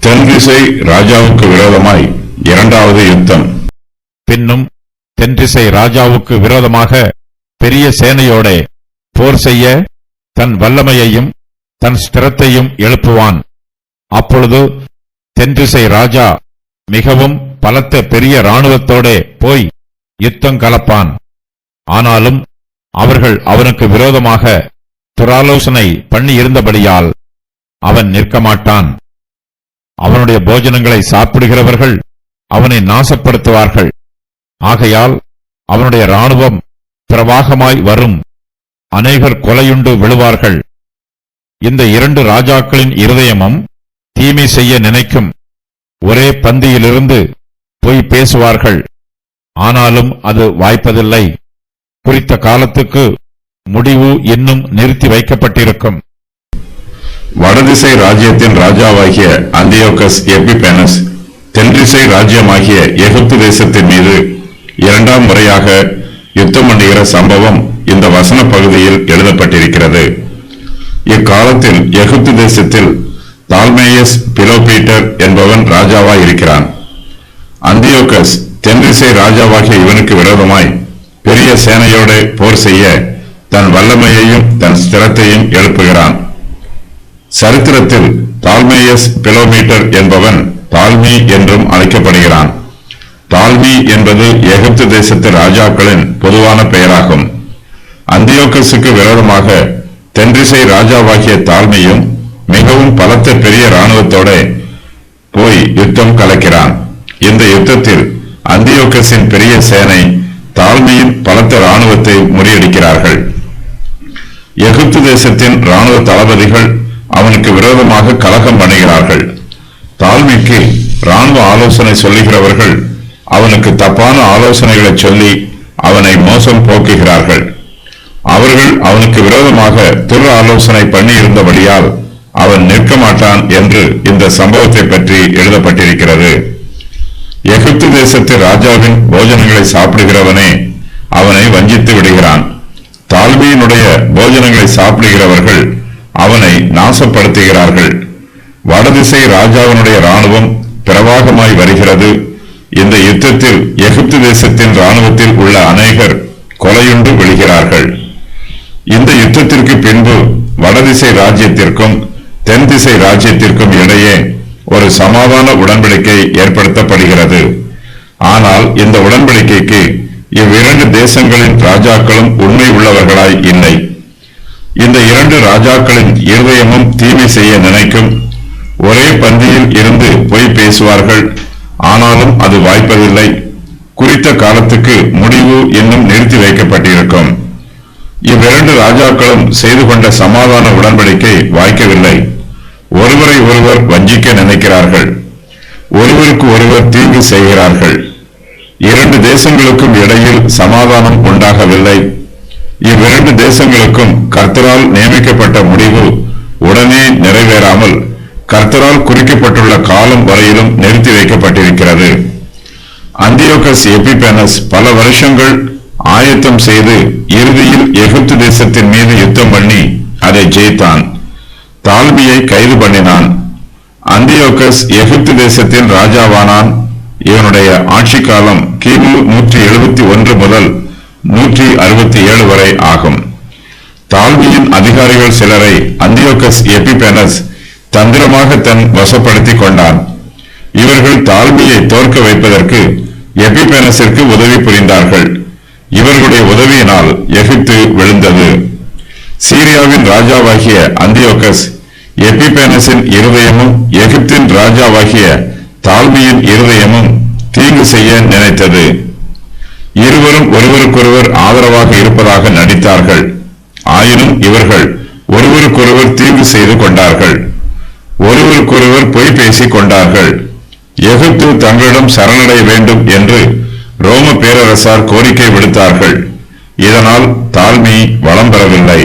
தென்திசை ராஜாவுக்கு விரோதமாய் இரண்டாவது யுத்தம். பின்னும் தென்திசை ராஜாவுக்கு விரோதமாக பெரிய சேனையோட போர் செய்ய தன் வல்லமையையும் தன் ஸ்திரத்தையும் எழுப்புவான். அப்பொழுது தென்திசை ராஜா மிகவும் பலத்த பெரிய இராணுவத்தோட போய் யுத்தம் கலப்பான். ஆனாலும் அவர்கள் அவனுக்கு விரோதமாக துராலோசனை பண்ணியிருந்தபடியால் அவன் நிற்க மாட்டான். அவனுடைய போஜனங்களை சாப்பிடுகிறவர்கள் அவனை நாசப்படுத்துவார்கள். ஆகையால் அவனுடைய இராணுவம் பிரவாகமாய் வரும், அநேகர் கொலையுண்டு விழுவார்கள். இந்த இரண்டு ராஜாக்களின் இருதயமும் தீமை செய்ய நினைக்கும். ஒரே பந்தியிலிருந்து போய் பேசுவார்கள், ஆனாலும் அது வாய்ப்பதில்லை. குறித்த காலத்துக்கு முடிவு இன்னும் நிறுத்தி வைக்கப்பட்டிருக்கும். வடதிசை ராஜ்யத்தின் ராஜாவாகிய அந்தியோகஸ் எபிபேனஸ் தென்திசை ராஜ்யமாகிய எகிப்து தேசத்தின் மீது இரண்டாம் முறையாக யுத்தம் பண்ணுகிற சம்பவம் இந்த வசன பகுதியில் எழுதப்பட்டிருக்கிறது. இக்காலத்தில் எகிப்து தேசத்தில் தால்மேயஸ் பிலோபீட்டர் என்பவன் ராஜாவாய் இருக்கிறான். அந்தியோகஸ் தென்திசை ராஜாவாகிய இவனுக்கு விரோதமாய் பெரிய சேனையோடு போர் செய்ய தன் வல்லமையையும் தன் ஸ்திரத்தையும் எழுப்புகிறான். சரித்திரத்தில் தால்மேயஸ் பிலோமீட்டர் என்பவன் தால்மி என்றும் அழைக்கப்படுகிறான். தால்மி என்பது எகிப்து தேசத்து ராஜாக்களின் பொதுவான பெயராகும். அந்தியோகஸுக்கு விரோதமாக தென்திசை ராஜாவாகிய தால்மியும் மிகவும் பலத்த பெரிய இராணுவத்தோட போய் யுத்தம் கலக்கிறான். இந்த யுத்தத்தில் அந்தியோகஸின் பெரிய சேனை தால்மியின் பலத்த இராணுவத்தை முறியடிக்கிறார்கள். எகிப்து தேசத்தின் இராணுவ தளபதிகள் அவனுக்கு விரோதமாக கலகம் பண்ணுகிறார்கள். தால்மிக்கு இராணுவ ஆலோசனை சொல்லுகிறவர்கள் அவனுக்கு தப்பான ஆலோசனைகளை சொல்லி அவனை மோசம் போக்குகிறார்கள். அவர்கள் அவனுக்கு விரோதமாக துர் ஆலோசனை பண்ணி இருந்தபடியால் அவன் நிற்க மாட்டான் என்று இந்த சம்பவத்தை பற்றி எழுதப்பட்டிருக்கிறது. எகிப்து தேசத்து ராஜாவின் போஜனங்களை சாப்பிடுகிறவனே அவனை வஞ்சித்து விடுகிறான். தால்மியினுடைய போஜனங்களை சாப்பிடுகிறவர்கள் அவனை நாசப்படுத்துகிறார்கள். வடதிசை ராஜாவினுடைய இராணுவம் பிரவாகமாய் வருகிறது. இந்த யுத்தத்தில் எகிப்து தேசத்தின் இராணுவத்தில் உள்ள அநேகர் கொலையுண்டு விழுகிறார்கள். இந்த யுத்தத்திற்கு பின்பு வடதிசை ராஜ்யத்திற்கும் தென் திசை ராஜ்யத்திற்கும் இடையே ஒரு சமாதான உடன்படிக்கை ஏற்படுத்தப்படுகிறது. ஆனால் இந்த உடன்படிக்கைக்கு இவ்விரண்டு தேசங்களின் ராஜாக்களும் உண்மை உள்ளவர்களாய் இல்லை. இந்த இரண்டு ராஜாக்களின் இருதயமும் தீமை செய்ய நினைக்கும். ஒரே பந்தியில் இருந்து பொய் பேசுவார்கள், ஆனாலும் அது வாய்ப்பதில்லை. குறித்த காலத்துக்கு முடிவு இன்னும் நிறுத்தி வைக்கப்பட்டிருக்கும். இவ்விரண்டு ராஜாக்களும் செய்து கொண்ட சமாதான உடன்படிக்கை வாய்க்கவில்லை. ஒருவரை ஒருவர் வஞ்சிக்க நினைக்கிறார்கள், ஒருவருக்கு ஒருவர் தீங்கு செய்கிறார்கள். இரண்டு தேசங்களுக்கும் இடையில் சமாதானம் உண்டாகவில்லை. இவ்விரண்டு தேசங்களுக்கும் கர்த்தரால் நியமிக்கப்பட்ட முடிவு உடனே நிறைவேறாமல் கர்த்தரால் குறிக்கப்பட்டுள்ள காலம் வரையிலும் நிறுத்தி வைக்கப்பட்டிருக்கிறது. அந்தியோகஸ் எபிபேனஸ் பல வருஷங்கள் ஆயத்தம் செய்து இறுதியில் எகிப்து தேசத்தின் மீது யுத்தம் பண்ணி அதை ஜெயித்தான். தால்மியை கைது பண்ணினான். அந்தியோகஸ் எகிப்து தேசத்தின் ராஜாவானான். இவனுடைய ஆட்சி காலம் கிமு 171 முதல் 167 வரை ஆகும். தால்மியின் அதிகாரிகள் சிலரை அந்தியோகஸ் எபிபேனஸ் தந்திரமாக தன் வசப்படுத்திக் கொண்டான். இவர்கள் தால்மியை தோற்க வைப்பதற்கு எபிபேனஸிற்கு உதவி புரிந்தார்கள். இவர்களுடைய உதவியினால் எகிப்து விழுந்தது. சீரியாவின் ராஜாவாகிய அந்தியோகஸ் எபிபேனஸின் இருதயமும் எகிப்தின் ராஜாவாகிய தால்மியின் இருதயமும் தீங்கு செய்ய நினைத்தது. இருவரும் ஒருவருக்கொருவர் ஆதரவாக இருப்பதாக நடித்தார்கள். ஆயினும் இவர்கள் ஒருவருக்கொருவர் தீங்கு செய்து கொண்டார்கள். ஒருவருக்கொருவர் பொய் பேசிக் கொண்டார்கள். எகிப்து தங்களிடம் சரணடைய வேண்டும் என்று ரோம பேரரசார் கோரிக்கை விடுத்தார்கள். இதனால் தால்மி வளம் பெறவில்லை.